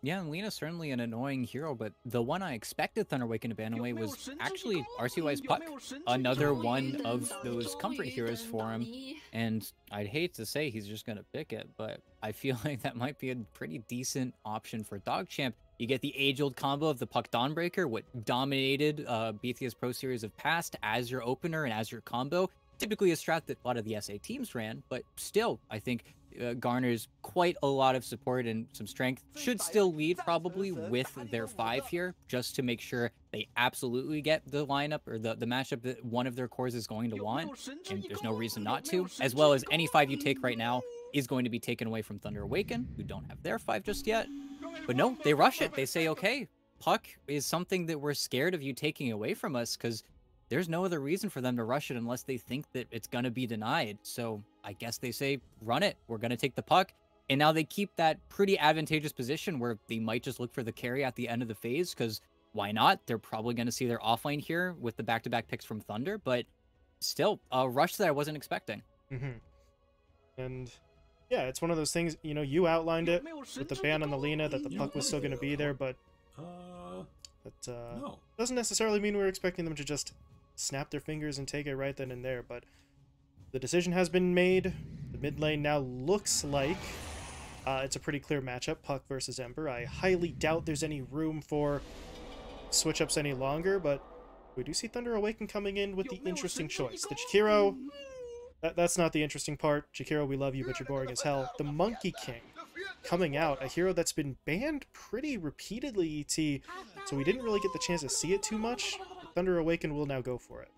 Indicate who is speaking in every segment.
Speaker 1: Yeah, and Lena's certainly an annoying hero, but the one I expected Thunder Awaken to ban away was actually RCY's Puck, another one of those comfort heroes for him. And I'd hate to say he's just going to pick it, but I feel like that might be a pretty decent option for DogChamp. You get the age-old combo of the Puck Dawnbreaker, what dominated BTS Pro Series of past as your opener and as your combo. Typically a strat that a lot of the SA teams ran, but still, I think garners quite a lot of support and some strength. Should still lead probably with their 5 here, just to make sure they absolutely get the lineup or the matchup that one of their cores is going to want, and there's no reason not to, as well as any 5 you take right now is going to be taken away from Thunder Awaken, who don't have their 5 just yet. But no, they rush it. They say, okay, Puck is something that we're scared of you taking away from us, because there's no other reason for them to rush it unless they think that it's going to be denied. So I guess they say, run it. We're going to take the Puck. And now they keep that pretty advantageous position where they might just look for the carry at the end of the phase, because why not? They're probably going to see their offlane here with the back-to-back picks from Thunder, but still, a rush that I wasn't expecting.
Speaker 2: And yeah, it's one of those things, you know, you outlined it with the ban on the Lena, that the Puck was still going to be there, but that doesn't necessarily mean we're expecting them to just snap their fingers and take it right then and there. But the decision has been made. The mid lane now looks like it's a pretty clear matchup, Puck versus Ember. I highly doubt there's any room for switch-ups any longer, but we do see Thunder Awaken coming in with the interesting choice. The Jakiro, that's not the interesting part. Jakiro, we love you, but you're boring as hell. The Monkey King coming out, a hero that's been banned pretty repeatedly, ET, so we didn't really get the chance to see it too much. Thunder Awaken will now go for it.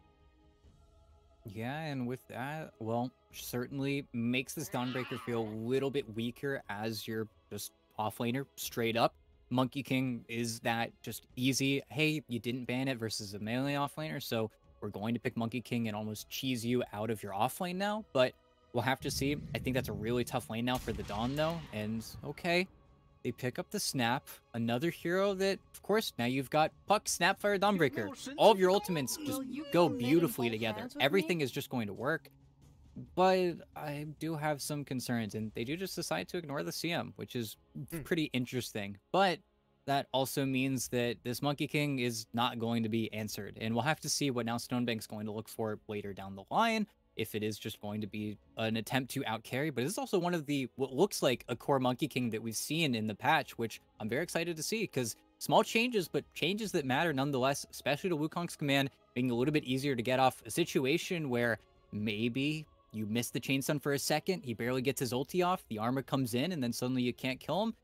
Speaker 1: Yeah, and with that, well, certainly makes this Dawnbreaker feel a little bit weaker as you're just offlaner straight up. Monkey King is that just easy, hey, you didn't ban it versus a melee offlaner, so we're going to pick Monkey King and almost cheese you out of your offlane now, but we'll have to see. I think that's a really tough lane now for the Dawn, though, and okay. They pick up the Snap, another hero that, of course, now you've got Puck, Snapfire, Dawnbreaker. All of your ultimates just go beautifully together. Everything is just going to work. But I do have some concerns, and they do just decide to ignore the CM, which is pretty interesting. But that also means that this Monkey King is not going to be answered. And we'll have to see what now Stonebank's going to look for later down the line, if it is just going to be an attempt to outcarry. But this is also one of the, what looks like a core Monkey King that we've seen in the patch, which I'm very excited to see, because small changes, but changes that matter nonetheless, especially to Wukong's command, making it a little bit easier to get off a situation where maybe you miss the Chain Stun for a second, he barely gets his ulti off, the armor comes in, and then suddenly you can't kill him.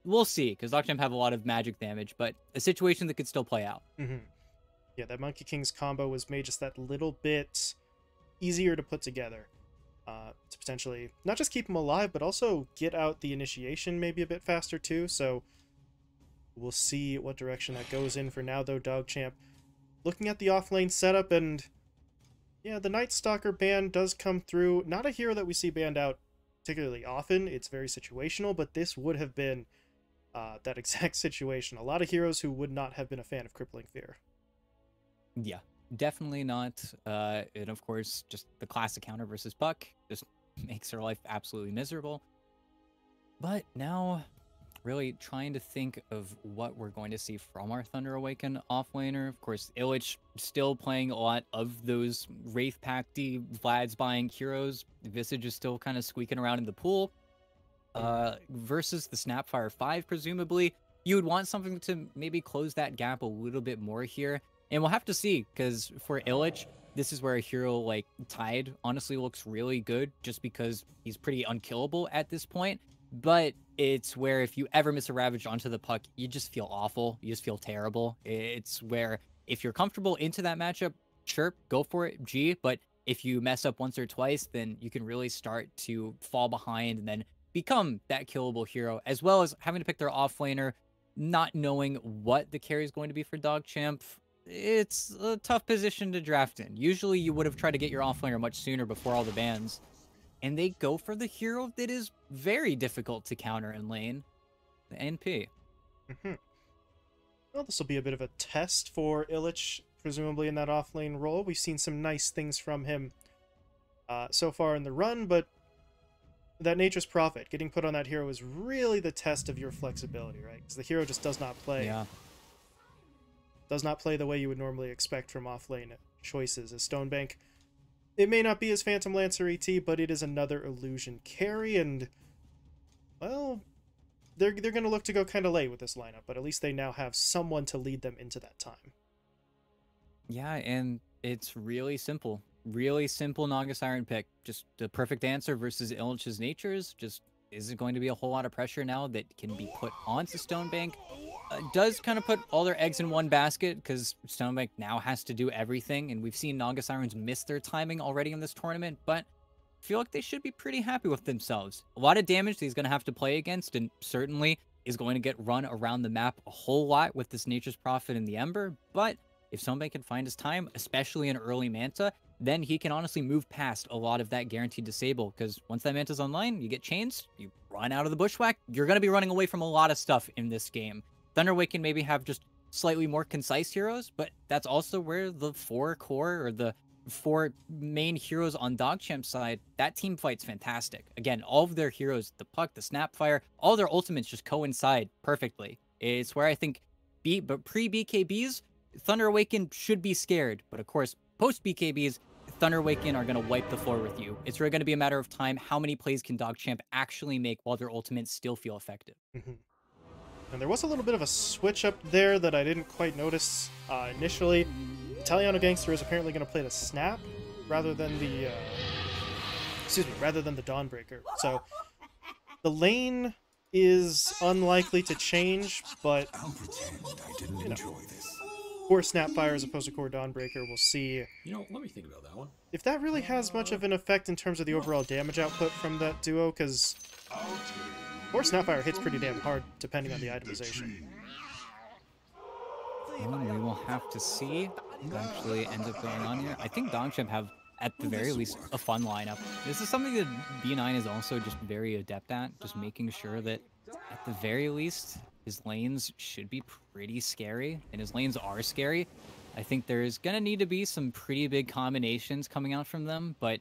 Speaker 1: We'll see, because DogChamp have a lot of magic damage, but a situation that could still play out.
Speaker 2: Yeah, that Monkey King's combo was made just that little bit easier to put together, to potentially not just keep him alive, but also get out the initiation maybe a bit faster too. So we'll see what direction that goes in. For now, though, DogChamp looking at the offlane setup, and yeah, the Night Stalker ban does come through. Not a hero that we see banned out particularly often. It's very situational, but this would have been that exact situation. A lot of heroes who would not have been a fan of Crippling Fear.
Speaker 1: Yeah, definitely not. And of course, just the classic counter versus Puck just makes her life absolutely miserable. But now, really trying to think of what we're going to see from our Thunder Awaken offlaner. Of course, Illich still playing a lot of those Wraith Pact-y Vlad's buying heroes. Visage is still kind of squeaking around in the pool. Versus the Snapfire 5, presumably. You would want something to maybe close that gap a little bit more here. And we'll have to see, because for Illich, this is where a hero like Tide honestly looks really good, just because he's pretty unkillable at this point. But it's where if you ever miss a Ravage onto the Puck, you just feel awful. You just feel terrible. It's where if you're comfortable into that matchup, sure, go for it, G. But if you mess up once or twice, then you can really start to fall behind and then become that killable hero, as well as having to pick their offlaner, not knowing what the carry is going to be for DogChamp. It's a tough position to draft in. Usually you would have tried to get your offlaner much sooner before all the bans. And they go for the hero that is very difficult to counter in lane, the NP.
Speaker 2: Well, this will be a bit of a test for Illich, presumably in that offlane role. We've seen some nice things from him so far in the run, but that Nature's Prophet, getting put on that hero is really the test of your flexibility, right? Because the hero just does not play.
Speaker 1: Yeah.
Speaker 2: Does not play the way you would normally expect from off-lane choices. As Stonebank, it may not be as Phantom Lancer ET, but it is another illusion carry, and, well, they're going to look to go kind of late with this lineup, but at least they now have someone to lead them into that time.
Speaker 1: Yeah, and it's really simple. Really simple Naga Siren pick. Just the perfect answer versus Illich's Natures. Just isn't going to be a whole lot of pressure now that can be put onto Stonebank. Does kind of put all their eggs in one basket because Stonebank now has to do everything, and we've seen Naga Sirens miss their timing already in this tournament, but I feel like they should be pretty happy with themselves. A lot of damage that he's going to have to play against, and certainly is going to get run around the map a whole lot with this Nature's Prophet and the Ember, but if Stonebank can find his time, especially in early Manta, then he can honestly move past a lot of that guaranteed disable, because once that Manta's online, you get chains, you run out of the Bushwhack, you're going to be running away from a lot of stuff in this game. Thunderwave can maybe have just slightly more concise heroes, but that's also where the 4 core or the 4 main heroes on DogChamp side, that team fight's fantastic. Again, all of their heroes, the Puck, the Snapfire, all their ultimates just coincide perfectly. It's where I think pre-BKBs, Thunder Awaken should be scared, but of course, post-BKBs, Thunder Awaken are going to wipe the floor with you. It's really going to be a matter of time. How many plays can DogChamp actually make while their ultimates still feel effective?
Speaker 2: And there was a little bit of a switch up there that I didn't quite notice initially. Italiano Gangster is apparently going to play the Snap rather than the Dawnbreaker. So the lane is unlikely to change, but
Speaker 3: I'll pretend I didn't enjoy this.
Speaker 2: Core Snapfire as opposed to Core Dawnbreaker, we'll see.
Speaker 3: Let me think about that one.
Speaker 2: If that really has much of an effect in terms of the overall damage output from that duo, because Core Snapfire hits pretty damn hard depending on the itemization.
Speaker 1: Well, we will have to see what actually ends up going on here. I think DogChamp have, at the very least, a fun lineup. This is something that B9 is also just very adept at, just making sure that, at the very least, his lanes should be pretty scary, and his lanes are scary. I think there's going to need to be some pretty big combinations coming out from them, but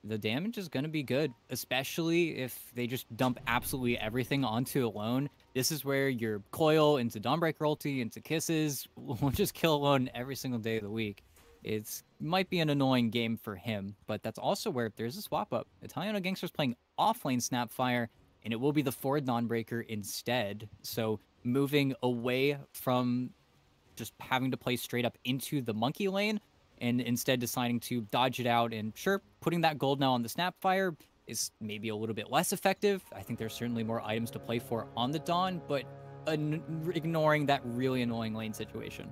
Speaker 1: the damage is going to be good, especially if they just dump absolutely everything onto Alone. This is where your Coil into Dawnbreaker ulti, into Kisses, will just kill Alone every single day of the week. It might be an annoying game for him, but that's also where there's a swap up. Italiano Gangster's playing offlane Snapfire, and it will be the forward Dawnbreaker instead. So moving away from just having to play straight up into the monkey lane, and instead deciding to dodge it out, and sure, putting that gold now on the Snapfire is maybe a little bit less effective. I think there's certainly more items to play for on the Dawn, but ignoring that really annoying lane situation.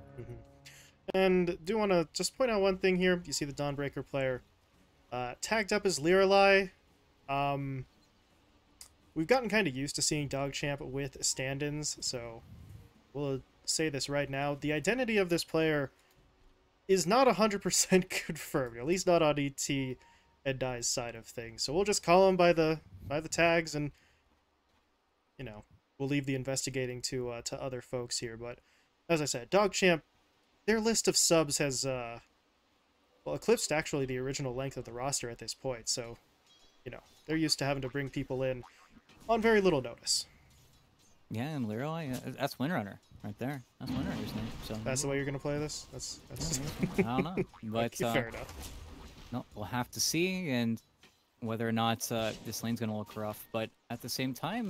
Speaker 2: And do want to just point out one thing here. You see the Dawnbreaker player tagged up as Lirelai. We've gotten kind of used to seeing DogChamp with stand-ins, so we'll say this right now. The identity of this player is not 100% confirmed, at least not on ET and Dai's side of things. So we'll just call him by the tags, and we'll leave the investigating to other folks here. But as I said, DogChamp, their list of subs has eclipsed actually the original length of the roster at this point. So they're used to having to bring people in on very little notice.
Speaker 1: Yeah, and Lirelai, that's Windrunner right there. That's Windrunner's name. So
Speaker 2: that's the way you're gonna play this. That's
Speaker 1: I don't know, but
Speaker 2: fair enough.
Speaker 1: No, we'll have to see, and whether or not this lane's gonna look rough. But at the same time,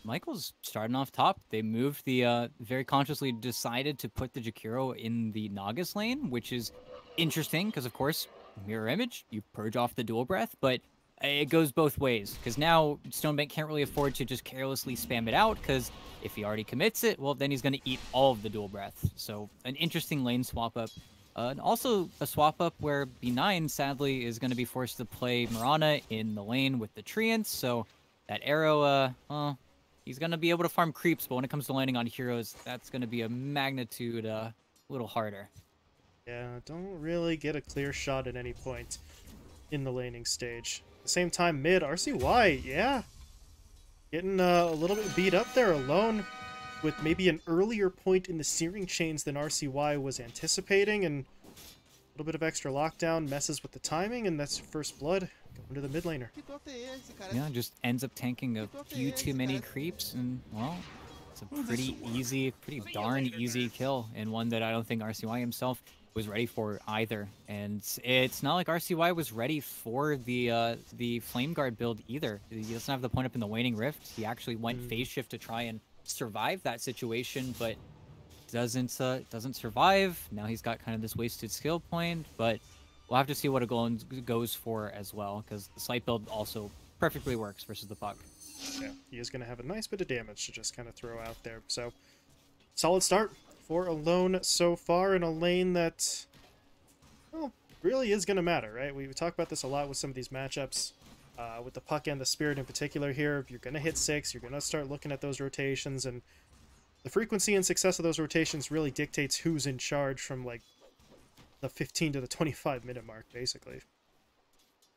Speaker 1: Michael's starting off top. They moved the very consciously decided to put the Jakiro in the Nagas lane, which is interesting because of course mirror image, you purge off the dual breath, but it goes both ways, because now Stonebank can't really afford to just carelessly spam it out, because if he already commits it, well, then he's going to eat all of the dual breath. So an interesting lane swap up. And also a swap up where B9, sadly, is going to be forced to play Mirana in the lane with the Treants, so that arrow, well, he's going to be able to farm creeps, but when it comes to landing on heroes, that's going to be a magnitude a little harder.
Speaker 2: Yeah, don't really get a clear shot at any point in the laning stage. At the same time, mid, RCY, yeah. Getting a little bit beat up there alone with maybe an earlier point in the Searing Chains than RCY was anticipating, and little bit of extra lockdown messes with the timing, and that's your first blood going to the mid laner.
Speaker 1: Yeah, just ends up tanking a few too many creeps, and well, it's a pretty easy, pretty darn easy kill, and one that I don't think RCY himself was ready for either. And it's not like RCY was ready for the Flame Guard build either. He doesn't have the point up in the Waning Rift. He actually went phase shift to try and survive that situation, but doesn't survive. Now he's got kind of this wasted skill point, but we'll have to see what it goes for as well, because the Slight build also perfectly works versus the puck.
Speaker 2: Yeah, he is going to have a nice bit of damage to just kind of throw out there. So, solid start for Alone so far in a lane that, well, really is going to matter, right? We talk about this a lot with some of these matchups, with the puck and the Spirit in particular here. You're going to hit 6, you're going to start looking at those rotations, and the frequency and success of those rotations really dictates who's in charge from, like, the 15 to the 25-minute mark, basically.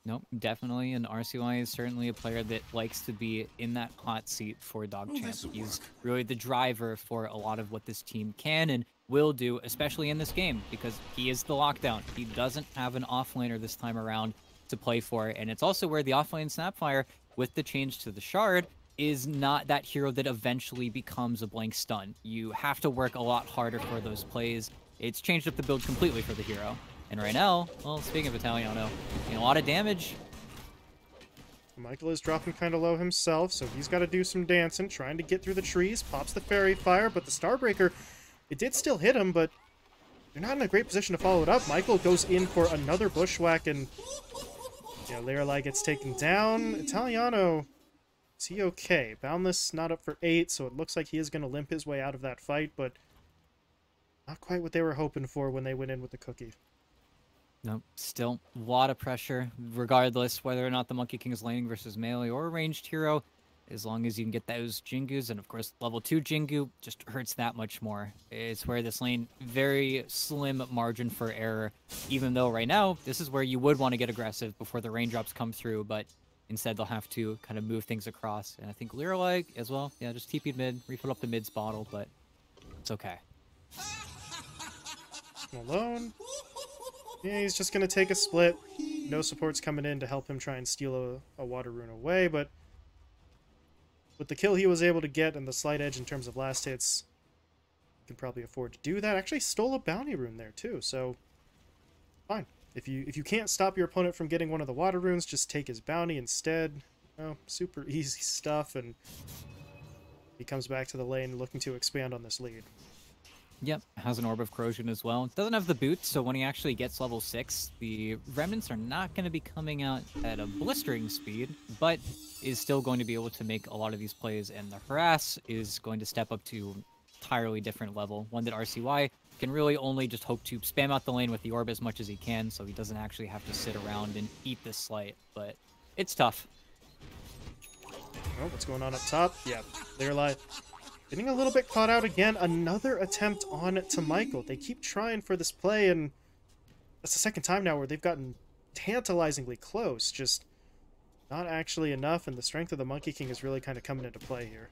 Speaker 1: Nope, definitely. And RCY is certainly a player that likes to be in that hot seat for DogChamp. He's really the driver for a lot of what this team can and will do, especially in this game, because he is the lockdown. He doesn't have an offlaner this time around to play for, and it's also where the offlane Snapfire, with the change to the Shard, is not that hero that eventually becomes a blank stun. You have to work a lot harder for those plays. It's changed up the build completely for the hero. And right now, well, speaking of Italiano, a lot of damage.
Speaker 2: Michael is dropping kind of low himself, so he's got to do some dancing, trying to get through the trees. Pops the Fairy Fire, but the Starbreaker, it did still hit him, but they're not in a great position to follow it up. Michael goes in for another Bushwhack, and yeah, Lorelei gets taken down. Italiano, is he okay? Boundless not up for 8, so it looks like he is going to limp his way out of that fight, but not quite what they were hoping for when they went in with the cookie.
Speaker 1: Nope, still a lot of pressure, regardless whether or not the Monkey King is laning versus melee or a ranged hero. As long as you can get those Jingus, and of course level 2 Jingu just hurts that much more. It's where this lane, very slim margin for error, even though right now, this is where you would want to get aggressive before the raindrops come through, but instead they'll have to kind of move things across. And I think Liralik as well, yeah, just TP'd mid, refill up the mid's bottle, but it's okay.
Speaker 2: Alone. Yeah, he's just going to take a split. No support's coming in to help him try and steal a water rune away, but with the kill he was able to get and the slight edge in terms of last hits, he can probably afford to do that. Actually stole a bounty rune there too, so fine. If you can't stop your opponent from getting one of the water runes, just take his bounty instead. Oh, super easy stuff, and he comes back to the lane looking to expand on this lead.
Speaker 1: Yep, has an Orb of Corrosion as well. Doesn't have the boots, so when he actually gets level 6, the Remnants are not going to be coming out at a blistering speed, but is still going to be able to make a lot of these plays, and the Harass is going to step up to an entirely different level, one that RCY can really only just hope to spam out the lane with the Orb as much as he can, so he doesn't actually have to sit around and eat this slight, but it's tough.
Speaker 2: Oh, what's going on up top? Yeah, they're alive. Getting a little bit caught out again. Another attempt on to Michael. They keep trying for this play, and that's the second time now where they've gotten tantalizingly close. Just not actually enough, and the strength of the Monkey King is really kind of coming into play here.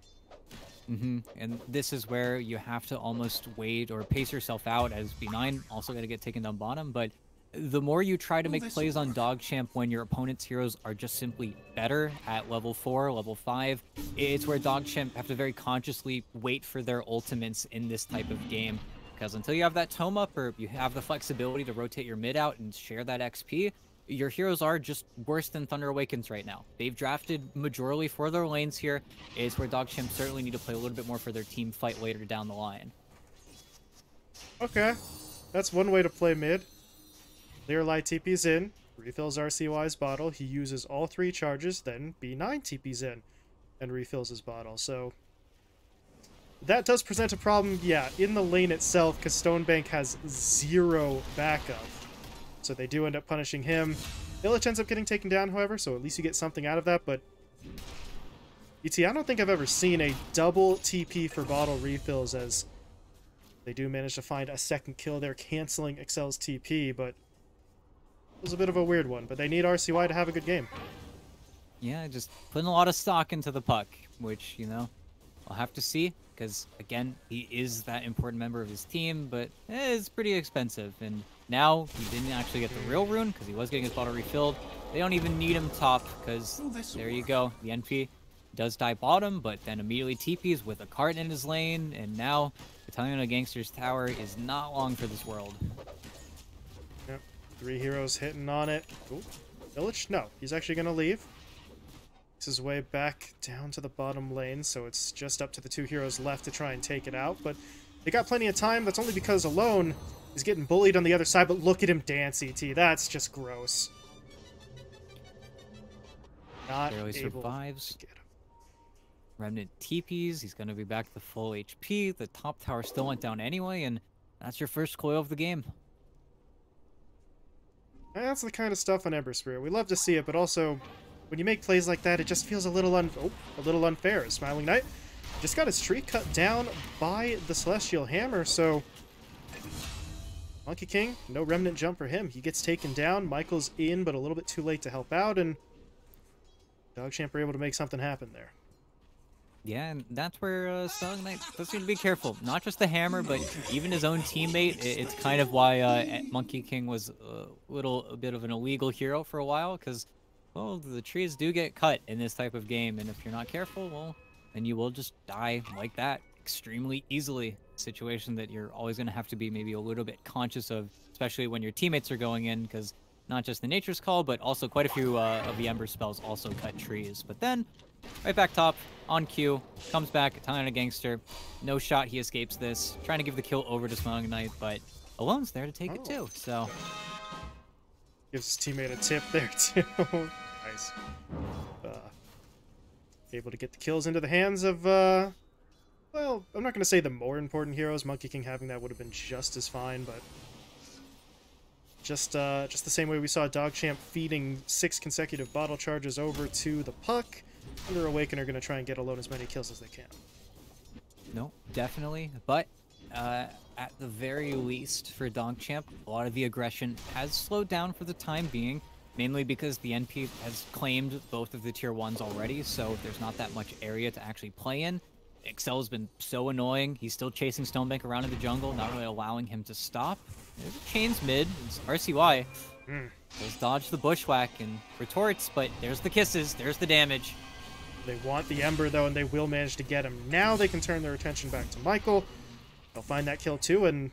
Speaker 1: And this is where you have to almost wait or pace yourself out, as B9 also going to get taken down bottom, but the more you try to make plays on DogChamp when your opponent's heroes are just simply better at level 4, level 5, it's where DogChamp have to very consciously wait for their ultimates in this type of game. Because until you have that tome up or you have the flexibility to rotate your mid out and share that XP, your heroes are just worse than Thunder Awakens right now. They've drafted majorly for their lanes here. It's where DogChamp certainly need to play a little bit more for their team fight later down the line.
Speaker 2: Okay, that's one way to play mid. Lirelei TP's in, refills RCY's bottle, he uses all 3 charges, then B9 TP's in and refills his bottle. So that does present a problem, yeah, in the lane itself, because Stonebank has 0 backup. So they do end up punishing him. Illich ends up getting taken down, however, so at least you get something out of that, but ET, I don't think I've ever seen a double TP for bottle refills, as they do manage to find a second kill there, canceling Excel's TP, but it was a bit of a weird one, but they need RCY to have a good game.
Speaker 1: Yeah, just putting a lot of stock into the puck, which, you know, I'll have to see, because, again, he is that important member of his team, but it's pretty expensive, and Now, he didn't actually get the real rune because he was getting his bottle refilled. They don't even need him top because there you go. The NP does die bottom, but then immediately TPs with a cart in his lane. And now, Battalion of Gangsters Tower is not long for this world.
Speaker 2: Yep. 3 heroes hitting on it. Ooh. Village? No, he's actually going to leave. Makes his way back down to the bottom lane, so it's just up to the 2 heroes left to try and take it out. But they got plenty of time. That's only because Alone is getting bullied on the other side, but look at him dance, ET. That's just gross. Not
Speaker 1: Barely
Speaker 2: able
Speaker 1: survives.
Speaker 2: to get him.
Speaker 1: Remnant TPs. He's going to be back to full HP. The top tower still went down anyway, and that's your first coil of the game.
Speaker 2: That's the kind of stuff on Ember Spirit. We love to see it, but also, when you make plays like that, it just feels a little unfair. Smiling Knight just got his tree cut down by the Celestial Hammer, so Monkey King, no Remnant jump for him. He gets taken down. Michael's in, but a little bit too late to help out, and DogChamp are able to make something happen there.
Speaker 1: Yeah, and that's where Smiling Knight does need to be careful. Not just the hammer, but even his own teammate. It's kind of why Monkey King was a bit of an illegal hero for a while, because, well, the trees do get cut in this type of game, and if you're not careful, well, then you will just die like that extremely easily. Situation that you're always going to have to be maybe a little bit conscious of, especially when your teammates are going in, because not just the Nature's Call, but also quite a few of the Ember spells also cut trees. But then, right back top, on cue, comes back, Italian a Gangster. No shot, he escapes this. Trying to give the kill over to Smiling Knight, but Alone's there to take it too, so.
Speaker 2: Gives his teammate a tip there too. Nice. Able to get the kills into the hands of, well, I'm not going to say the more important heroes. Monkey King having that would have been just as fine, but just the same way we saw DogChamp feeding 6 consecutive bottle charges over to the puck. Under Awaken are going to try and get Alone as many kills as they can.
Speaker 1: No, definitely. But at the very least for DogChamp, a lot of the aggression has slowed down for the time being, mainly because the NP has claimed both of the tier 1s already, so there's not that much area to actually play in. Excel's been so annoying. He's still chasing Stonebank around in the jungle, not really allowing him to stop. There's a Chains mid. It's RCY. Does dodge the bushwhack and retorts, but there's the kisses. There's the damage.
Speaker 2: They want the Ember, though, and they will manage to get him. Now they can turn their attention back to Michael. They'll find that kill, too, and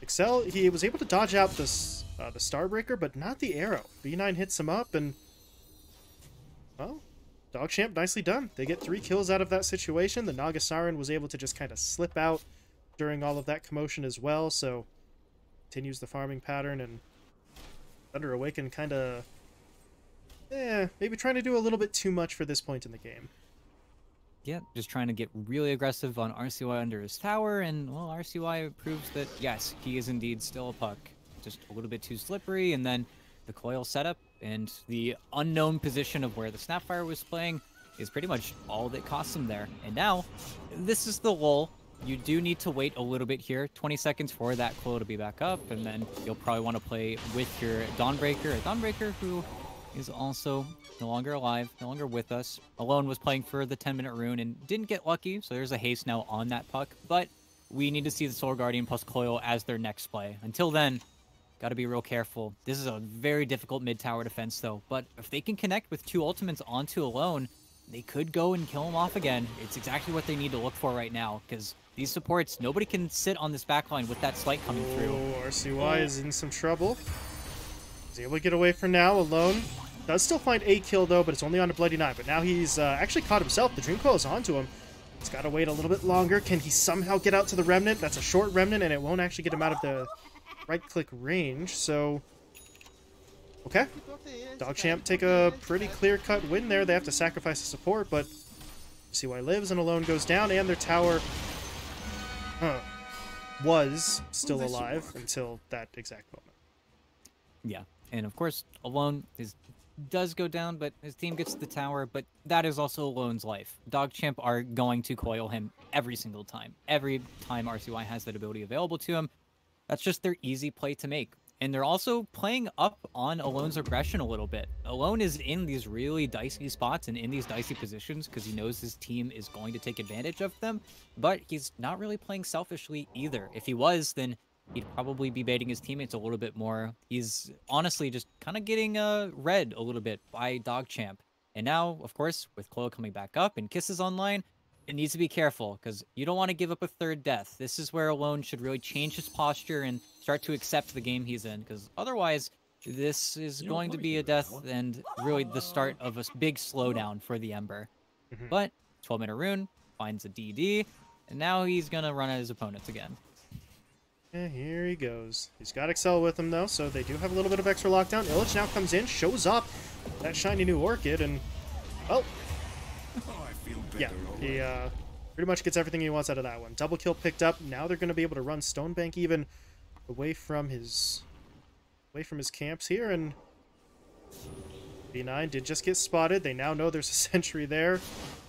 Speaker 2: Excel, he was able to dodge out this the Starbreaker, but not the arrow. B9 hits him up, and, well, DogChamp, nicely done. They get 3 kills out of that situation. The Naga Siren was able to just kind of slip out during all of that commotion as well, so continues the farming pattern, and Under Awaken kind of, maybe trying to do a little bit too much for this point in the game.
Speaker 1: Yeah, just trying to get really aggressive on RCY under his tower, and, well, RCY proves that, yes, he is indeed still a puck. Just a little bit too slippery, and then the coil setup and the unknown position of where the Snapfire was playing is pretty much all that costs him there. And now, this is the lull. You do need to wait a little bit here, 20 seconds for that coil to be back up, and then you'll probably want to play with your Dawnbreaker, a Dawnbreaker who is also no longer alive, no longer with us. Alone was playing for the 10-minute rune and didn't get lucky, so there's a haste now on that puck, but we need to see the Soul Guardian plus coil as their next play. Until then, got to be real careful. This is a very difficult mid-tower defense, though. But if they can connect with 2 ultimates onto Alone, they could go and kill him off again. It's exactly what they need to look for right now, because these supports, nobody can sit on this backline with that slight coming through.
Speaker 2: RCY is in some trouble. He's able to get away for now. Alone does still find a kill, though, but it's only on a Bloody Knight. But now he's actually caught himself. The Dream Coil is onto him. He's got to wait a little bit longer. Can he somehow get out to the Remnant? That's a short Remnant, and it won't actually get him out of the right-click range, so okay. DogChamp take a pretty clear-cut win there. They have to sacrifice the support, but CY lives and Alone goes down, and their tower was still alive until that exact moment.
Speaker 1: Yeah, and of course, Alone does go down, but his team gets the tower, but that is also Alone's life. DogChamp are going to coil him every single time. Every time RCY has that ability available to him, that's just their easy play to make. And they're also playing up on Alone's aggression a little bit. Alone is in these really dicey spots and in these dicey positions because he knows his team is going to take advantage of them, but he's not really playing selfishly either. If he was, then he'd probably be baiting his teammates a little bit more. He's honestly just kind of getting read a little bit by DogChamp. And now, of course, with Chloe coming back up and Kisses online, it needs to be careful because you don't want to give up a third death. This is where Alone should really change his posture and start to accept the game he's in, because otherwise this is going to be a death and really the start of a big slowdown for the Ember. But 12-minute rune finds a DD, and now he's going to run at his opponents again.
Speaker 2: Yeah, here he goes. He's got Excel with him, though, so they do have a little bit of extra lockdown. Illich now comes in, shows up that shiny new Orchid, and, well, yeah, he pretty much gets everything he wants out of that one. Double kill picked up. Now they're going to be able to run Stonebank even away from his camps here, and B9 did just get spotted. They now know there's a sentry there.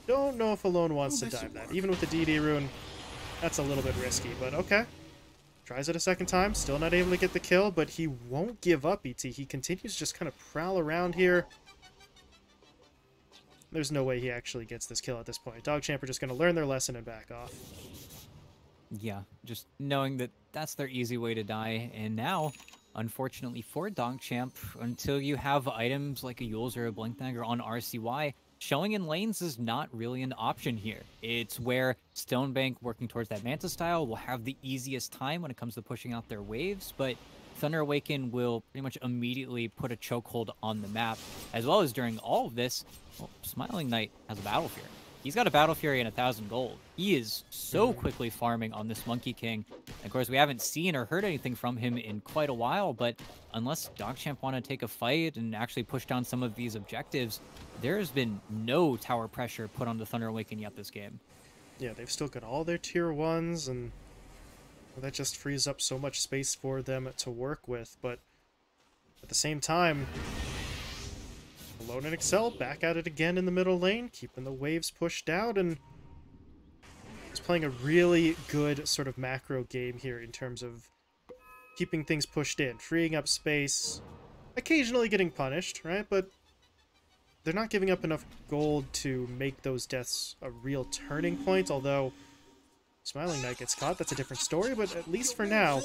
Speaker 2: Don't know if Alone wants to dive that. Even with the DD rune, that's a little bit risky, but okay. Tries it a second time, still not able to get the kill, but he won't give up, ET. He continues to just kind of prowl around here. There's no way he actually gets this kill at this point. DogChamp are just going to learn their lesson and back off.
Speaker 1: Yeah, just knowing that that's their easy way to die. And now, unfortunately for DogChamp, until you have items like a Yules or a Blink Dagger on RCY, showing in lanes is not really an option here. It's where Stonebank, working towards that Manta style, will have the easiest time when it comes to pushing out their waves, but Thunder Awaken will pretty much immediately put a chokehold on the map, as well as during all of this, well, Smiling Knight has a Battle Fury. He's got a Battle Fury and 1,000 gold. He is so quickly farming on this Monkey King. And of course, we haven't seen or heard anything from him in quite a while, but unless DogChamp want to take a fight and actually push down some of these objectives, there has been no tower pressure put on the Thunder Awaken yet this game.
Speaker 2: Yeah, they've still got all their tier 1s, and that just frees up so much space for them to work with, but at the same time, Alone and Excel back at it again in the middle lane, keeping the waves pushed out, and he's playing a really good sort of macro game here in terms of keeping things pushed in, freeing up space, occasionally getting punished, right? But they're not giving up enough gold to make those deaths a real turning point, although Smiling Knight gets caught. That's a different story, but at least for now,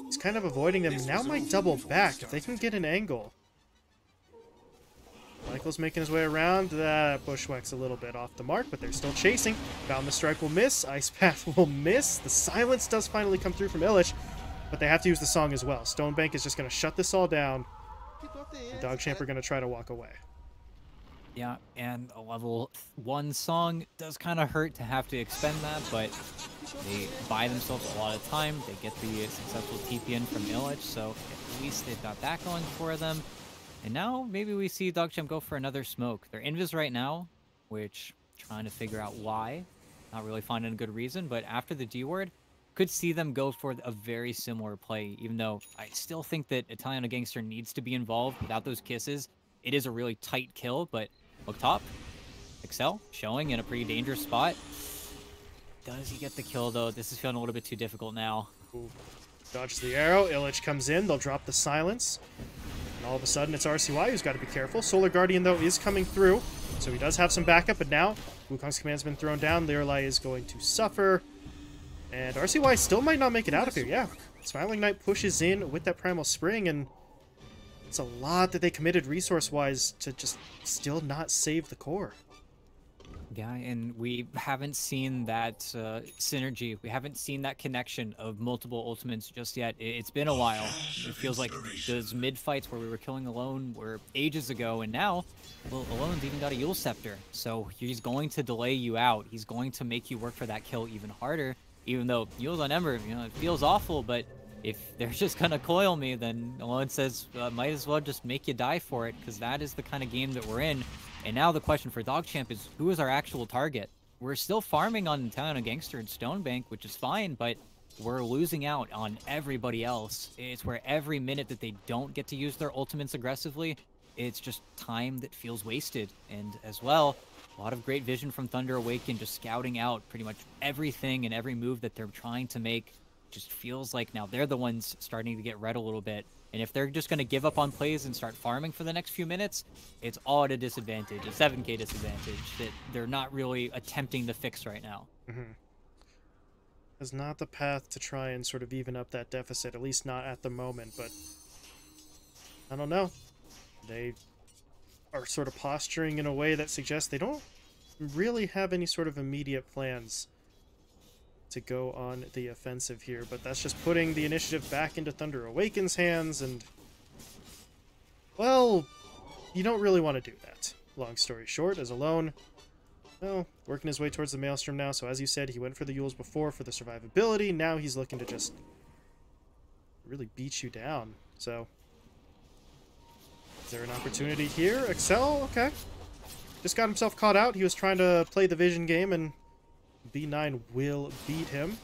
Speaker 2: he's kind of avoiding them. Now might double back if they can get an angle. Michael's making his way around. Bushwhack's a little bit off the mark, but they're still chasing. Bound the Strike will miss. Ice Path will miss. The silence does finally come through from Illich, but they have to use the song as well. Stonebank is just going to shut this all down. And DogChamp are going to try to walk away.
Speaker 1: Yeah, and a level 1 song does kind of hurt to have to expend that, but they buy themselves a lot of time. They get the successful TP in from Illich, so at least they've got that going for them. And now maybe we see DogChamp go for another smoke. They're invis right now, which trying to figure out why. Not really finding a good reason, but after the D word, could see them go for a very similar play, even though I still think that Italiano Gangster needs to be involved. Without those kisses, it is a really tight kill, but look top. Excel showing in a pretty dangerous spot. Does he get the kill, though? This is feeling a little bit too difficult now.
Speaker 2: Ooh. Dodges the arrow. Illich comes in. They'll drop the silence. And all of a sudden, it's RCY who's got to be careful. Solar Guardian, though, is coming through. So he does have some backup, but now Wukong's command's been thrown down. Lirelai is going to suffer. And RCY still might not make it out of here. Yeah. Smiling Knight pushes in with that Primal Spring, and it's a lot that they committed resource-wise to just still not save the core.
Speaker 1: Yeah, and we haven't seen that synergy. We haven't seen that connection of multiple ultimates just yet. It's been a while. It feels like those mid-fights where we were killing Alone were ages ago, and now, well, Alone's even got a Yule Scepter. So he's going to delay you out. He's going to make you work for that kill even harder, even though Yule's on Ember, you know, it feels awful, but if they're just gonna coil me, then Alone says, might as well just make you die for it, because that is the kind of game that we're in. And now the question for DogChamp is, who is our actual target? We're still farming on Italiano Gangster and Stonebank, which is fine, but we're losing out on everybody else. It's where every minute that they don't get to use their ultimates aggressively, it's just time that feels wasted. And as well, a lot of great vision from Thunder Awaken, just scouting out pretty much everything and every move that they're trying to make. Just feels like now they're the ones starting to get read a little bit. And if they're just going to give up on plays and start farming for the next few minutes, it's all at a disadvantage, a 7k disadvantage that they're not really attempting to fix right now.
Speaker 2: is not the path to try and sort of even up that deficit, at least not at the moment, but I don't know. They are sort of posturing in a way that suggests they don't really have any sort of immediate plans to go on the offensive here, but that's just putting the initiative back into Thunder Awaken's hands, and well, you don't really want to do that. Long story short, as Alone, well, working his way towards the Maelstrom now, so as you said, he went for the Yules before for the survivability, now he's looking to just really beat you down, so is there an opportunity here? Excel? Okay. Just got himself caught out. He was trying to play the vision game, and B9 will beat him.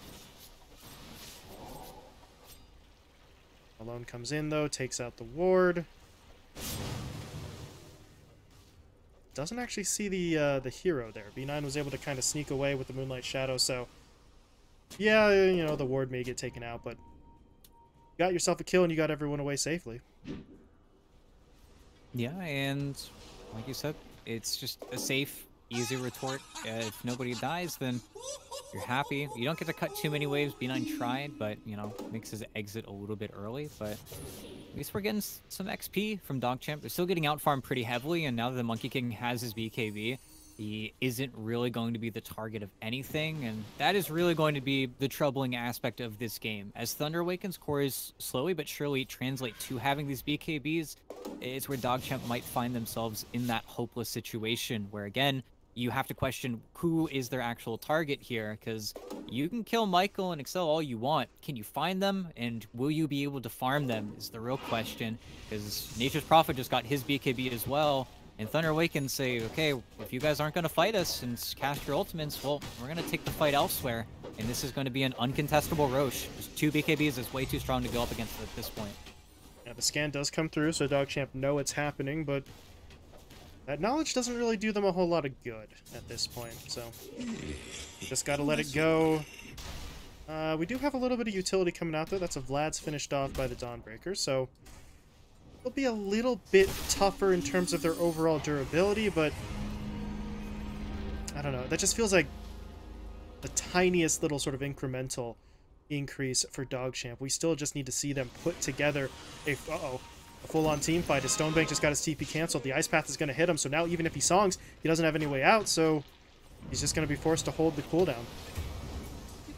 Speaker 2: Alone comes in, though, takes out the ward. Doesn't actually see the hero there. B9 was able to kind of sneak away with the Moonlight Shadow, so yeah, you know, the ward may get taken out, but you got yourself a kill and you got everyone away safely.
Speaker 1: Yeah, and like you said, it's just a safe, easy retort. If nobody dies, then you're happy. You don't get to cut too many waves. B9 tried, but, you know, makes his exit a little bit early. But at least we're getting some XP from DogChamp. They're still getting out-farmed pretty heavily, and now that the Monkey King has his BKB, he isn't really going to be the target of anything, and that is really going to be the troubling aspect of this game. As Thunder Awaken's cores slowly but surely translate to having these BKBs, it's where DogChamp might find themselves in that hopeless situation where, again, you have to question who is their actual target here, because you can kill Michael and Excel all you want. Can you find them, and will you be able to farm them is the real question, because Nature's Prophet just got his BKB as well. And Thunder Awaken say, okay, if you guys aren't going to fight us and cast your ultimates, well, we're going to take the fight elsewhere. And this is going to be an uncontestable Roche. Just 2 BKBs is way too strong to go up against at this point.
Speaker 2: Yeah, the scan does come through, so DogChamp know it's happening, but that knowledge doesn't really do them a whole lot of good at this point, so just got to let it go. We do have a little bit of utility coming out, though. That's a Vlad's finished off by the Dawnbreaker, so it'll be a little bit tougher in terms of their overall durability, but I don't know. That just feels like the tiniest little sort of incremental increase for DogChamp. We still just need to see them put together a full-on team fight. As Stonebank just got his TP canceled, the Ice Path is going to hit him, so now even if he songs, he doesn't have any way out, so he's just going to be forced to hold the cooldown.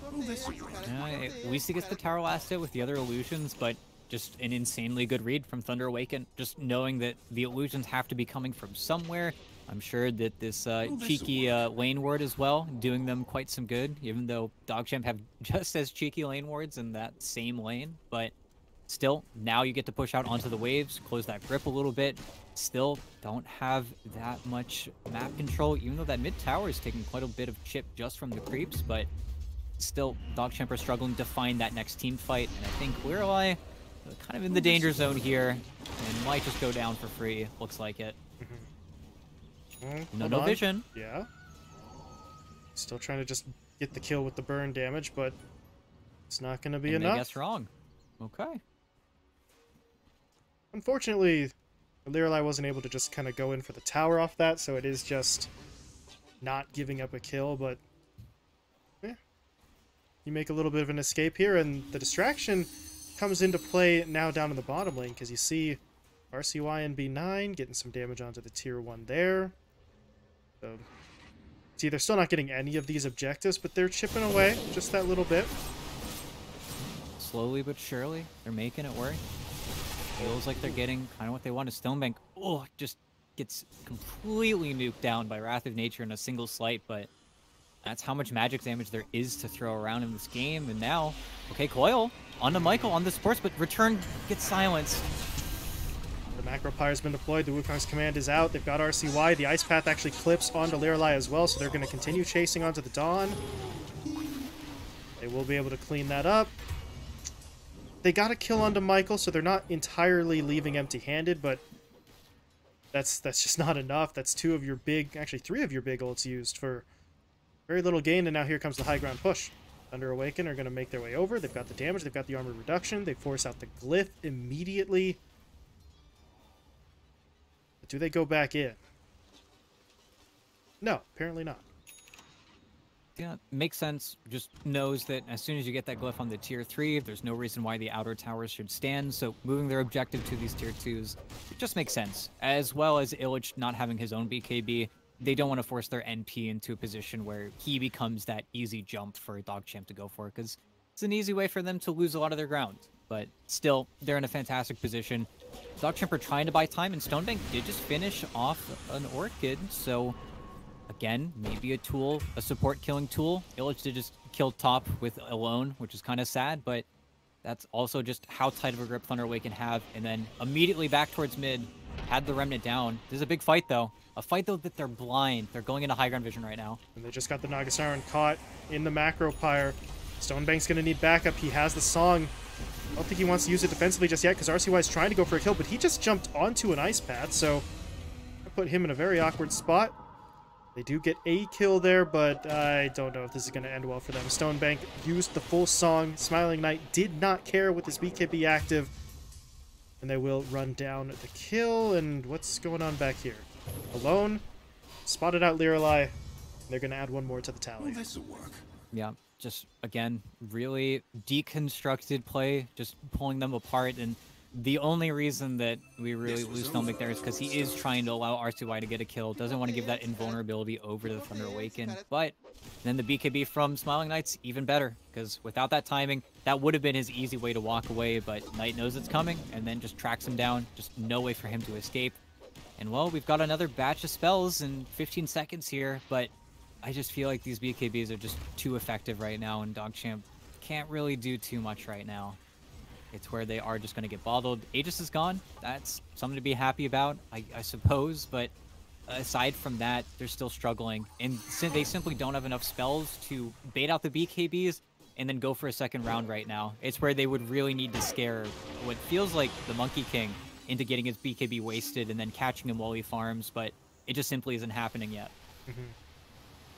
Speaker 1: At least he gets the tower last hit with the other illusions, but just an insanely good read from Thunder Awaken, just knowing that the illusions have to be coming from somewhere. I'm sure that this cheeky lane ward as well, doing them quite some good, even though DogChamp have just as cheeky lane wards in that same lane. But still, now you get to push out onto the waves, close that grip a little bit. Still don't have that much map control, even though that mid tower is taking quite a bit of chip just from the creeps, but still, DogChamp are struggling to find that next team fight. And I think Lirelai kind of in the danger zone here, and might just go down for free. Looks like it. No vision.
Speaker 2: Yeah. Still trying to just get the kill with the burn damage, but it's not going to be enough.
Speaker 1: I guess wrong. Okay.
Speaker 2: Unfortunately, Lirelai wasn't able to just kind of go in for the tower off that, so it is just not giving up a kill, but yeah. You make a little bit of an escape here, and the distraction comes into play now down in the bottom lane, because you see RCY and B9 getting some damage onto the tier 1 there. So, see, they're still not getting any of these objectives, but they're chipping away just that little bit.
Speaker 1: Slowly but surely, they're making it work. Feels like they're getting kind of what they want. Stonebank, just gets completely nuked down by Wrath of Nature in a single slight, but that's how much magic damage there is to throw around in this game. And now, okay, Coil onto Michael on the sports, but return gets silenced.
Speaker 2: The Macro Pyre has been deployed. The Wukong's command is out. They've got RCY. The Ice Path actually clips onto Lirelai as well, so they're going to continue chasing onto the Dawn. They will be able to clean that up. They got a kill onto Michael, so they're not entirely leaving empty-handed, but that's just not enough. That's 2 of your big, actually 3 of your big ults used for very little gain, and now here comes the high ground push. Thunder Awaken are going to make their way over. They've got the damage. They've got the armor reduction. They force out the glyph immediately. But do they go back in? No, apparently not.
Speaker 1: Yeah, makes sense. Just knows that as soon as you get that glyph on the tier 3, there's no reason why the outer towers should stand, so moving their objective to these tier 2s, it just makes sense. As well as Illich not having his own BKB, they don't want to force their NP into a position where he becomes that easy jump for DogChamp to go for, because it's an easy way for them to lose a lot of their ground. But still, they're in a fantastic position. DogChamp are trying to buy time, and Stonebank did just finish off an Orchid, so... Again, maybe a tool, a support killing tool. Illich did just kill top with alone, which is kind of sad, but that's also just how tight of a grip Thunder Awaken have. And then immediately back towards mid, had the Remnant down. This is a big fight, though. A fight, though, that they're blind. They're going into high ground vision right now.
Speaker 2: And they just got the Naga Siren caught in the macro pyre. Stonebank's going to need backup. He has the song. I don't think he wants to use it defensively just yet because RCY is trying to go for a kill, but he just jumped onto an ice path, so I put him in a very awkward spot. They do get a kill there, but I don't know if this is going to end well for them. Stonebank used the full song. Smiling Knight did not care with his BKB active. And they will run down the kill. And what's going on back here? Alone. Spotted out Lirelai. They're going to add one more to the tally.
Speaker 3: Oh, this'll work.
Speaker 1: Yeah, just, again, really deconstructed play. Just pulling them apart. And the only reason that we really lose Stonebank there is because he is trying to allow RCY to get a kill. Doesn't want to give that invulnerability over to the Thunder Awaken. But then the BKB from Smiling Knight's even better, because without that timing, that would have been his easy way to walk away. But Knight knows it's coming and then just tracks him down. Just no way for him to escape. And well, we've got another batch of spells in 15 seconds here, but I just feel like these BKBs are just too effective right now, and DogChamp can't really do too much right now. It's where they are just going to get bottled. Aegis is gone. That's something to be happy about, I suppose. But aside from that, they're still struggling. And they simply don't have enough spells to bait out the BKBs and then go for a second round right now. It's where they would really need to scare what feels like the Monkey King into getting his BKB wasted and then catching him while he farms. But it just simply isn't happening yet.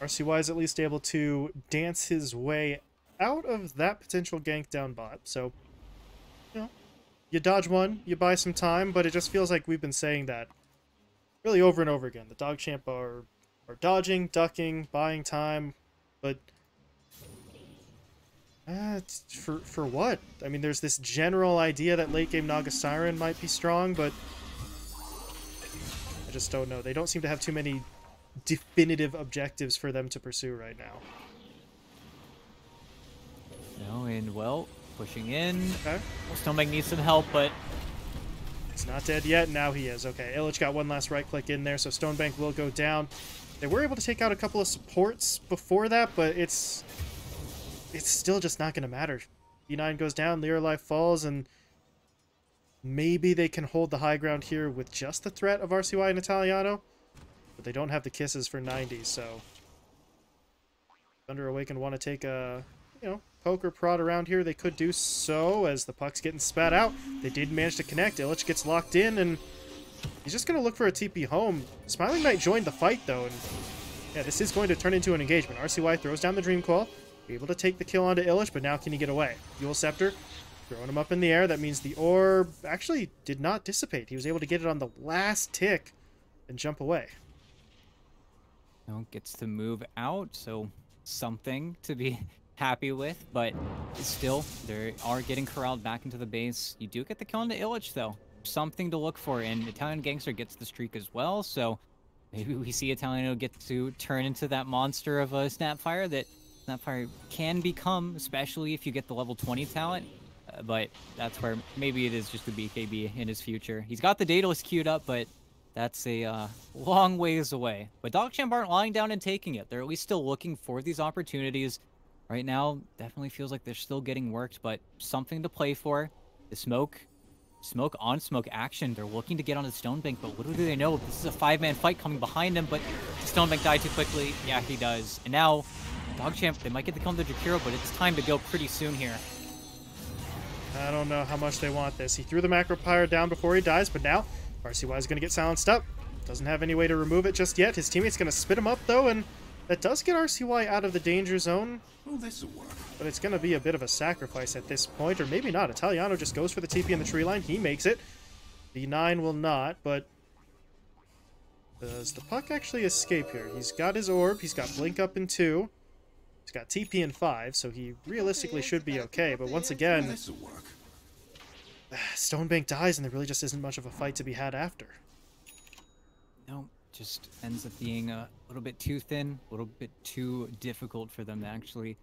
Speaker 2: RCY is at least able to dance his way out of that potential gank down bot. So... you know, you dodge one, you buy some time, but it just feels like we've been saying that really over and over again. The DogChamp are dodging, ducking, buying time, but for what? I mean, there's this general idea that late game Naga Siren might be strong, but I just don't know. They don't seem to have too many definitive objectives for them to pursue right now.
Speaker 1: No, and well... pushing in.
Speaker 2: Okay.
Speaker 1: Stonebank needs some help, but...
Speaker 2: he's not dead yet. Now he is. Okay, Illich got one last right-click in there, so Stonebank will go down. They were able to take out a couple of supports before that, but it's still just not going to matter. E9 goes down, Lirelai falls, and maybe they can hold the high ground here with just the threat of RCY and Italiano, but they don't have the kisses for 90, so... Thunder Awaken want to take a, you know, poke or prod around here. They could do so as the puck's getting spat out. They did manage to connect. Illich gets locked in, and he's just going to look for a TP home. Smiling Knight joined the fight, though, and yeah, this is going to turn into an engagement. RCY throws down the Dream Coil, able to take the kill onto Illich, but now can he get away? Fuel Scepter, throwing him up in the air. That means the orb actually did not dissipate. He was able to get it on the last tick and jump away.
Speaker 1: No, gets to move out, so something to be happy with, but still, they are getting corralled back into the base. You do get the kill into Illich, though. Something to look for, and Italian Gangster gets the streak as well, so maybe we see Italiano get to turn into that monster of a Snapfire that Snapfire can become, especially if you get the level 20 talent, but that's where maybe it is just the BKB in his future. He's got the Daedalus queued up, but that's a long ways away. But DogChamp aren't lying down and taking it. They're at least still looking for these opportunities. Right now, definitely feels like they're still getting worked, but something to play for. The smoke on smoke action. They're looking to get on the Stonebank, but little do they know, this is a 5-man fight coming behind him, but Stonebank died too quickly. Yeah, he does. And now, DogChamp, they might get the kill on the Jakiro, but it's time to go pretty soon here.
Speaker 2: I don't know how much they want this. He threw the macro pyre down before he dies, but now RCY is going to get silenced up. Doesn't have any way to remove it just yet. His teammate's going to spit him up, though, and that does get RCY out of the danger zone.
Speaker 3: Oh, this'll work.
Speaker 2: But it's going to be a bit of a sacrifice at this point, or maybe not. Italiano just goes for the TP in the tree line. He makes it. B9 will not, but does the puck actually escape here? He's got his orb. He's got Blink up in 2. He's got TP in 5, so he realistically should be okay. But once again,
Speaker 3: This'll work.
Speaker 2: Stonebank dies, and there really just isn't much of a fight to be had after.
Speaker 1: No, just ends up being a little bit too thin, a little bit too difficult for them to actually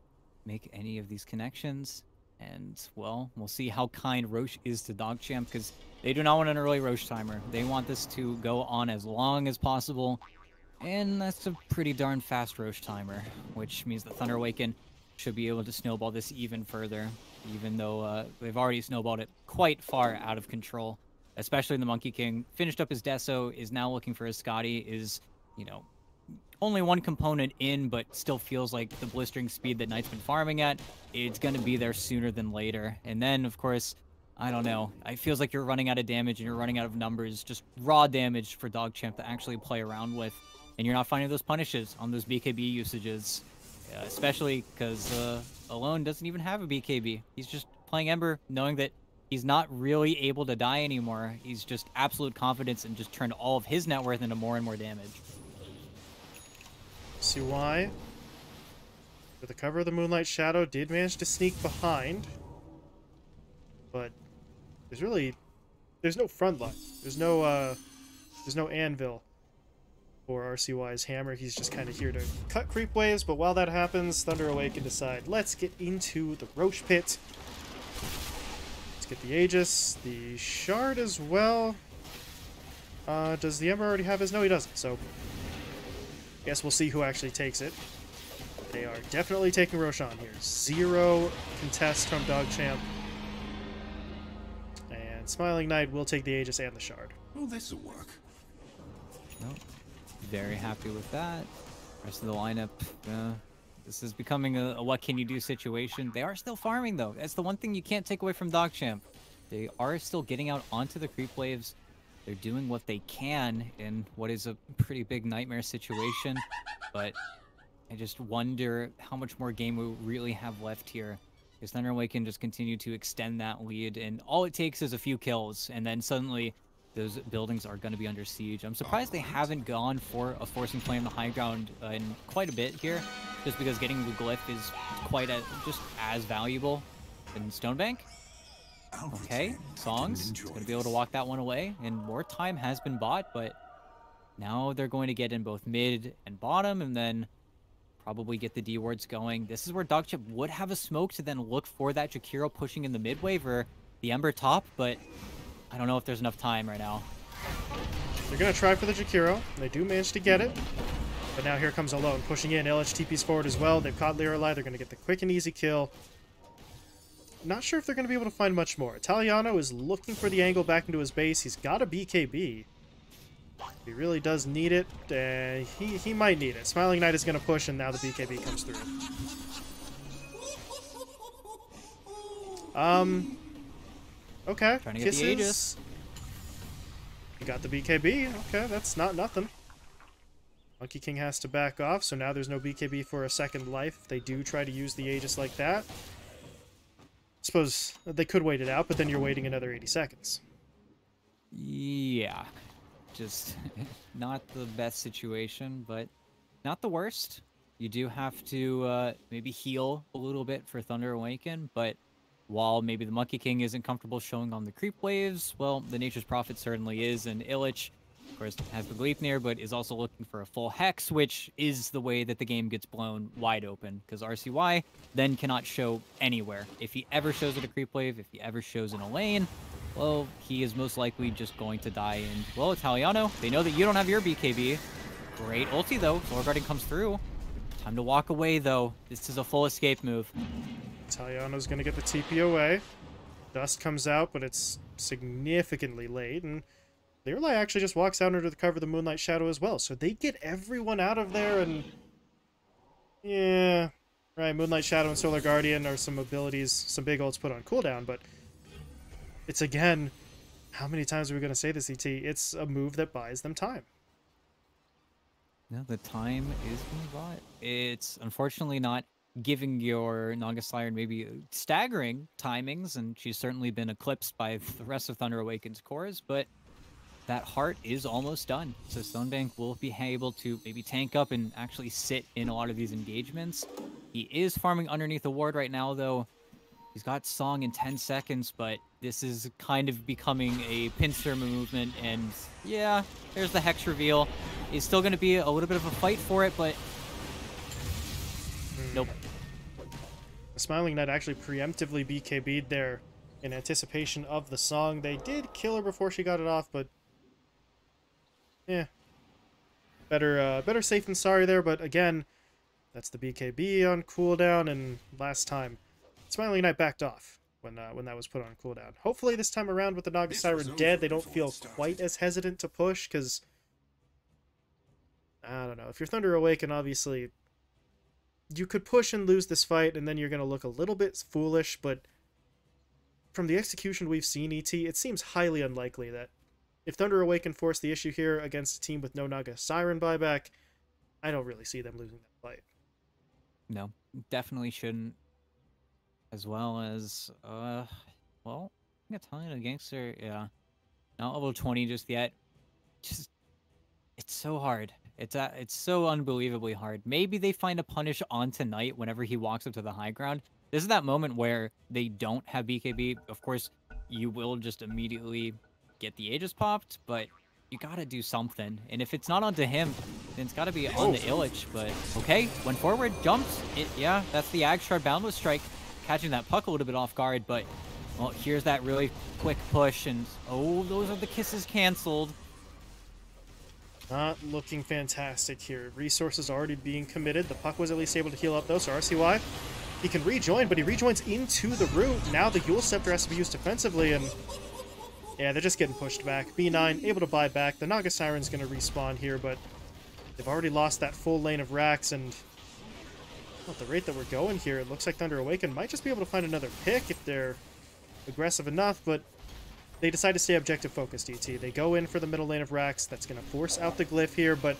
Speaker 1: make any of these connections. And, well, we'll see how kind Roche is to DogChamp, because they do not want an early Roche timer. They want this to go on as long as possible, and that's a pretty darn fast Roche timer, which means that Thunder Awaken should be able to snowball this even further, even though they've already snowballed it quite far out of control, especially the Monkey King. Finished up his Deso, is now looking for his Scotty, is, you know, only one component in, but still feels like the blistering speed that Knight's been farming at, it's going to be there sooner than later. And then, of course, I don't know, it feels like you're running out of damage and you're running out of numbers, just raw damage for DogChamp to actually play around with. And you're not finding those punishes on those BKB usages, especially because Alone doesn't even have a BKB. He's just playing Ember, knowing that he's not really able to die anymore. He's just absolute confidence and just turned all of his net worth into more and more damage.
Speaker 2: See why? With the cover of the Moonlight Shadow, did manage to sneak behind, but there's no front line. There's no anvil for RCY's hammer. He's just kind of here to cut creep waves, but while that happens, Thunder Awaken decide, let's get into the Roche Pit. Let's get the Aegis, the Shard as well. Does the Ember already have his? No, he doesn't, so guess we'll see who actually takes it. They are definitely taking Roshan here. 0 contest from DogChamp. And Smiling Knight will take the Aegis and the Shard.
Speaker 3: Oh, this'll work.
Speaker 1: Nope. Very happy with that. Rest of the lineup, this is becoming a what can you do situation. They are still farming, though. That's the one thing you can't take away from DogChamp. They are still getting out onto the creep waves. They're doing what they can in what is a pretty big nightmare situation, but I just wonder how much more game we really have left here. Because Thunder Awaken just continue to extend that lead, and all it takes is a few kills, and then suddenly those buildings are going to be under siege. I'm surprised they haven't gone for a forcing play on the high ground in quite a bit here, just because getting the glyph is just as valuable in Stonebank. Okay, Songs going to be able to walk that one away, and more time has been bought, but now they're going to get in both mid and bottom, and then probably get the D wards going. This is where DogChamp would have a smoke to then look for that Jakiro pushing in the mid wave or the Ember top, but I don't know if there's enough time right now.
Speaker 2: They're going to try for the Jakiro. They do manage to get it, but now here comes Alone pushing in. LHTP's forward as well. They've caught Lirelai. They're going to get the quick and easy kill. Not sure if they're going to be able to find much more. Italiano is looking for the angle back into his base. He's got a BKB. He really does need it. He might need it. Smiling Knight is going to push, and now the BKB comes through. Okay.
Speaker 1: Trying to get the Aegis.
Speaker 2: You got the BKB. Okay, that's not nothing. Monkey King has to back off, so now there's no BKB for a second life. If they do try to use the Aegis like that, suppose they could wait it out, but then you're waiting another 80 seconds.
Speaker 1: Yeah. Just not the best situation, but not the worst. You do have to maybe heal a little bit for Thunder Awaken, but while maybe the Monkey King isn't comfortable showing on the creep waves, well, the Nature's Prophet certainly is, and Illich, of course, has the Gleipnir, but is also looking for a full Hex, which is the way that the game gets blown wide open, because RCY then cannot show anywhere. If he ever shows at a creep wave, if he ever shows in a lane, well, he is most likely just going to die. And, well, Italiano, they know that you don't have your BKB. Great ulti, though. Solar Guardian comes through. Time to walk away, though. This is a full escape move.
Speaker 2: Italiano's going to get the TP away. Dust comes out, but it's significantly late. And Lirelai actually just walks out under the cover of the Moonlight Shadow as well. So they get everyone out of there, and yeah, right, Moonlight Shadow and Solar Guardian are some abilities, some big ults put on cooldown, but it's, again, how many times are we going to say this, ET? It's a move that buys them time.
Speaker 1: No, the time is being bought. It's unfortunately not giving your Naga Slayer maybe staggering timings, and she's certainly been eclipsed by the rest of Thunder Awaken's cores, but that heart is almost done. So Stonebank will be able to maybe tank up and actually sit in a lot of these engagements. He is farming underneath the ward right now, though. He's got Song in 10 seconds, but this is kind of becoming a pincer movement. And yeah, there's the Hex reveal. It's still going to be a little bit of a fight for it, but nope.
Speaker 2: The Smiling Knight actually preemptively BKB'd there in anticipation of the Song. They did kill her before she got it off, but yeah. Better safe than sorry there, but again, that's the BKB on cooldown, and last time Smiling Knight backed off when that was put on cooldown. Hopefully this time around with the Naga Siren dead, they don't feel quite as hesitant to push, because I don't know. If you're Thunder Awaken, obviously, you could push and lose this fight, and then you're going to look a little bit foolish, but from the execution we've seen, ET, it seems highly unlikely that if Thunder Awaken force the issue here against a team with no Naga Siren buyback, I don't really see them losing that fight.
Speaker 1: No, definitely shouldn't. As well as, well, Italian Gangster, yeah. Not level 20 just yet. Just, it's so hard. It's so unbelievably hard. Maybe they find a punish on tonight whenever he walks up to the high ground. This is that moment where they don't have BKB. Of course, you will just immediately get the Aegis popped, but you gotta do something. And if it's not onto him, then it's gotta be on the Illich. But okay, went forward, jumps. Yeah, that's the Ag Shard Boundless Strike. Catching that puck a little bit off guard, but well, here's that really quick push, and oh, those are the kisses canceled.
Speaker 2: Not looking fantastic here. Resources already being committed. The puck was at least able to heal up though, so RCY, he can rejoin, but he rejoins into the root. Now the Yule Scepter has to be used defensively, and yeah, they're just getting pushed back. B9 able to buy back. The Naga Siren's going to respawn here, but they've already lost that full lane of racks, and at the rate that we're going here, it looks like Thunder Awaken might just be able to find another pick if they're aggressive enough, but they decide to stay objective-focused, ET. They go in for the middle lane of racks. That's going to force out the Glyph here, but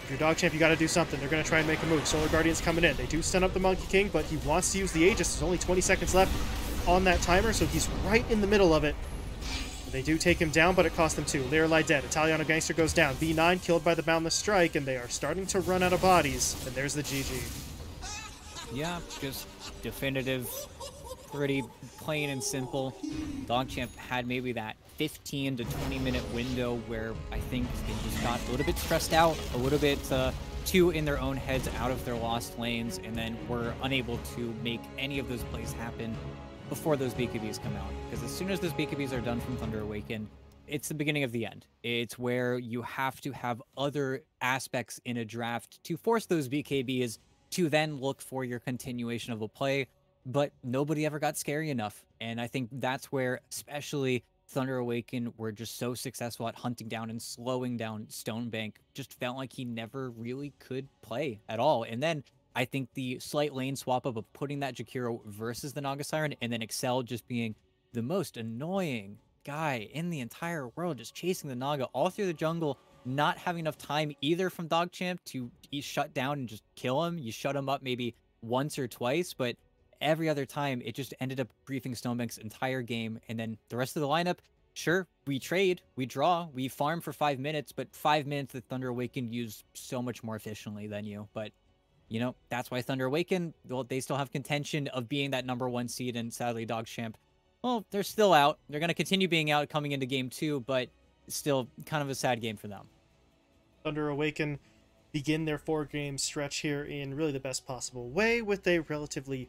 Speaker 2: if you're DogChamp, you got to do something. They're going to try and make a move. Solar Guardian's coming in. They do stun up the Monkey King, but he wants to use the Aegis. There's only 20 seconds left on that timer, so he's right in the middle of it. They do take him down, but it cost them 2. Lirelai dead. Italiano Gangster goes down. B9 killed by the Boundless Strike, and they are starting to run out of bodies, and there's the GG.
Speaker 1: Yeah, just definitive, pretty plain and simple. DogChamp had maybe that 15 to 20 minute window where I think they just got a little bit stressed out, a little bit too in their own heads out of their lost lanes, and then were unable to make any of those plays happen before those BKBs come out. Because as soon as those BKBs are done from Thunder Awaken, it's the beginning of the end. It's where you have to have other aspects in a draft to force those BKBs to then look for your continuation of a play, but nobody ever got scary enough. And I think that's where, especially Thunder Awaken, were just so successful at hunting down and slowing down Stonebank. Just felt like he never really could play at all. And then I think the slight lane swap up of putting that Jakiro versus the Naga Siren, and then Excel just being the most annoying guy in the entire world, just chasing the Naga all through the jungle, not having enough time either from DogChamp to shut down and just kill him. You shut him up maybe once or twice, but every other time it just ended up briefing Stonebank's entire game. And then the rest of the lineup, sure, we trade, we draw, we farm for 5 minutes, but 5 minutes that Thunder Awaken used so much more efficiently than you. But, you know, that's why Thunder Awaken, well, they still have contention of being that #1 seed, and sadly DogChamp, well, they're still out. They're going to continue being out coming into game 2, but still kind of a sad game for them.
Speaker 2: Thunder Awaken begin their 4-game stretch here in really the best possible way with a relatively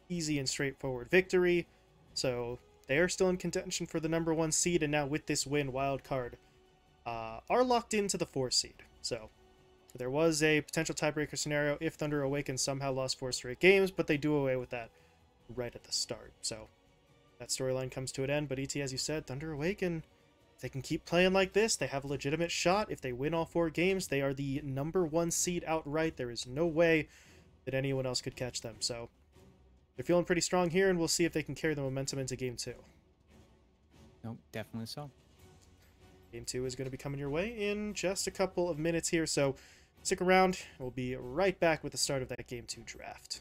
Speaker 2: easy and straightforward victory. So they are still in contention for the #1 seed, and now with this win, wildcard are locked into the 4 seed. So there was a potential tiebreaker scenario if Thunder Awaken somehow lost 4 straight games, but they do away with that right at the start. So that storyline comes to an end, but ET, as you said, Thunder Awaken, if they can keep playing like this, they have a legitimate shot. If they win all 4 games, they are the #1 seed outright. There is no way that anyone else could catch them. So they're feeling pretty strong here, and we'll see if they can carry the momentum into game 2.
Speaker 1: Nope, definitely so.
Speaker 2: Game 2 is going to be coming your way in just a couple of minutes here, so stick around. We'll be right back with the start of that game 2 draft.